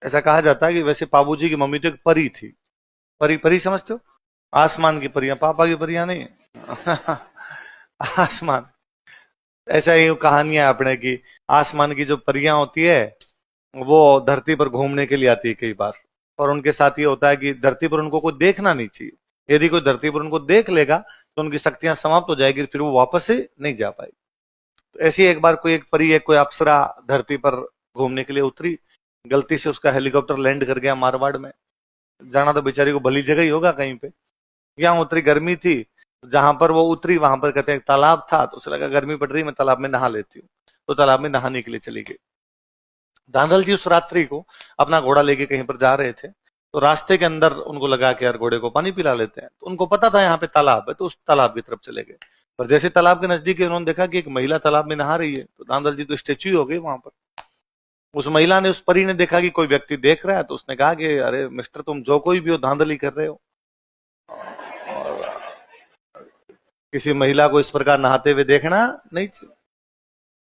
ऐसा कहा जाता है कि वैसे पाबू जी की मम्मी तो एक परी थी। परी परी समझते हो, आसमान की परियां, पापा की परियां नहीं। आसमान, ऐसा ही कहानियां अपने की। आसमान की जो परियां होती है वो धरती पर घूमने के लिए आती है कई बार, और उनके साथ ये होता है कि धरती पर उनको कोई देखना नहीं चाहिए। यदि कोई धरती पर उनको देख लेगा तो उनकी शक्तियां समाप्त हो जाएगी, फिर वो वापस से नहीं जा पाएगी। तो ऐसी एक बार कोई एक परी है, कोई अप्सरा धरती पर घूमने के लिए उतरी। गलती से उसका हेलीकॉप्टर लैंड कर गया मारवाड़ में। जाना तो बेचारी को भली जगह ही होगा कहीं पे। यहाँ उतरी, गर्मी थी, जहां पर वो उतरी वहां पर कहते हैं एक तालाब था, तो उसे लगा गर्मी पड़ रही, मैं तालाब में नहा लेती हूँ। तो तालाब में नहाने के लिए चली गई। धांधल जी उस रात्रि को अपना घोड़ा लेके कहीं पर जा रहे थे, तो रास्ते के अंदर उनको लगा कि यार घोड़े को पानी पिला लेते हैं। तो उनको पता था यहाँ पे तालाब है, तो उस तालाब की तरफ चले गए। पर जैसे तालाब के नजदीक उन्होंने देखा कि एक महिला तालाब में नहा रही है, तो धांधल जी तो स्टेच्यू हो गई वहां पर। उस महिला ने, उस परी ने देखा कि कोई व्यक्ति देख रहा है, तो उसने कहा कि अरे मिस्टर, तुम जो कोई भी हो, धांधली कर रहे हो। और किसी महिला को इस प्रकार नहाते हुए देखना नहीं चाहिए।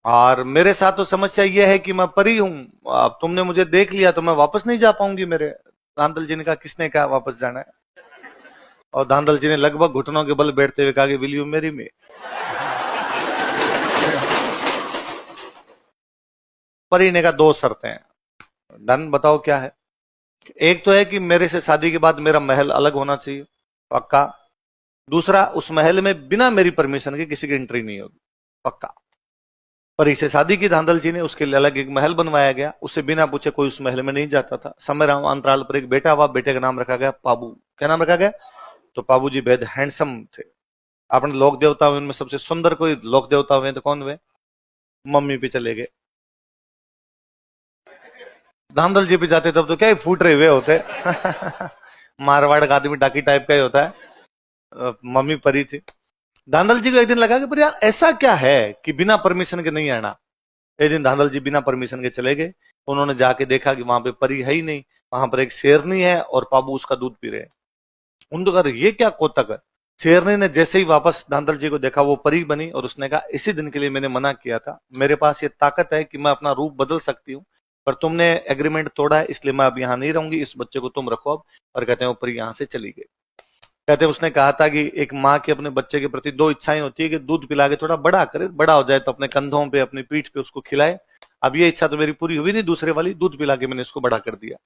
और मेरे साथ तो समस्या यह है कि मैं परी हूं, अब तुमने मुझे देख लिया तो मैं वापस नहीं जा पाऊंगी मेरे। धांधल जी ने कहा किसने कहा वापस जाना है? और धांधल जी ने लगभग घुटनों के बल बैठते हुए कहा कि विल यू मैरी मी। परी ने कहा दो शर्तें हैं। डन, बताओ क्या है? एक तो है कि मेरे से शादी के बाद मेरा महल अलग होना चाहिए, पक्का। दूसरा, उस महल में बिना मेरी परमिशन के किसी की एंट्री नहीं होगी, पक्का। परी से शादी की धांधल जी ने, उसके लिए अलग एक महल बनवाया गया, उससे बिना पूछे कोई उस महल में नहीं जाता था। समय अंतराल पर एक बेटा हुआ, बेटे का नाम रखा गया पाबू। क्या नाम रखा गया? तो पाबू जी बेहद हैंडसम थे। अपने लोक देवता हुए उनमें सबसे सुंदर कोई लोक देवता हुए तो कौन हुए? मम्मी पे चले गए। धांधल जी पे जाते तब तो क्या ही फूट रहे हुए होते। मारवाड़ का आदमी डाकी टाइप का ही होता है। मम्मी परी थी। धांधल जी को एक दिन लगा कि पर यार ऐसा क्या है कि बिना परमिशन के नहीं आना। एक दिन धांधल जी बिना परमिशन के चले गए। उन्होंने जाके देखा कि वहां पे परी है ही नहीं, वहां पर एक शेरनी है और पाबू उसका दूध पी रहे हैं। उनको कहा ये क्या कोतक है। शेरनी ने जैसे ही वापस धांधल जी को देखा, वो परी बनी और उसने कहा इसी दिन के लिए मैंने मना किया था, मेरे पास ये ताकत है कि मैं अपना रूप बदल सकती हूँ, पर तुमने एग्रीमेंट तोड़ा है, इसलिए मैं अब यहाँ नहीं रहूंगी, इस बच्चे को तुम रखो अब। और कहते हैं वो परी यहाँ से चली गई। कहते हैं उसने कहा था कि एक माँ की अपने बच्चे के प्रति दो इच्छाएं होती है कि दूध पिला के थोड़ा बड़ा करे, बड़ा हो जाए तो अपने कंधों पे, अपनी पीठ पे उसको खिलाए। अब ये इच्छा तो मेरी पूरी हुई नहीं, दूसरे वाली दूध पिला के मैंने इसको बड़ा कर दिया।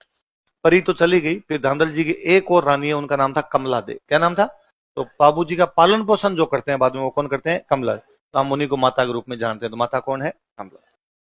परी तो चली गई। फिर धांधल जी की एक और रानी है, उनका नाम था कमला दे। क्या नाम था? तो बाबू जी का पालन पोषण जो करते हैं बाद में, वो कौन करते हैं? कमला। तो हम उन्हीं को माता के रूप में जानते हैं। तो माता कौन है? कमला।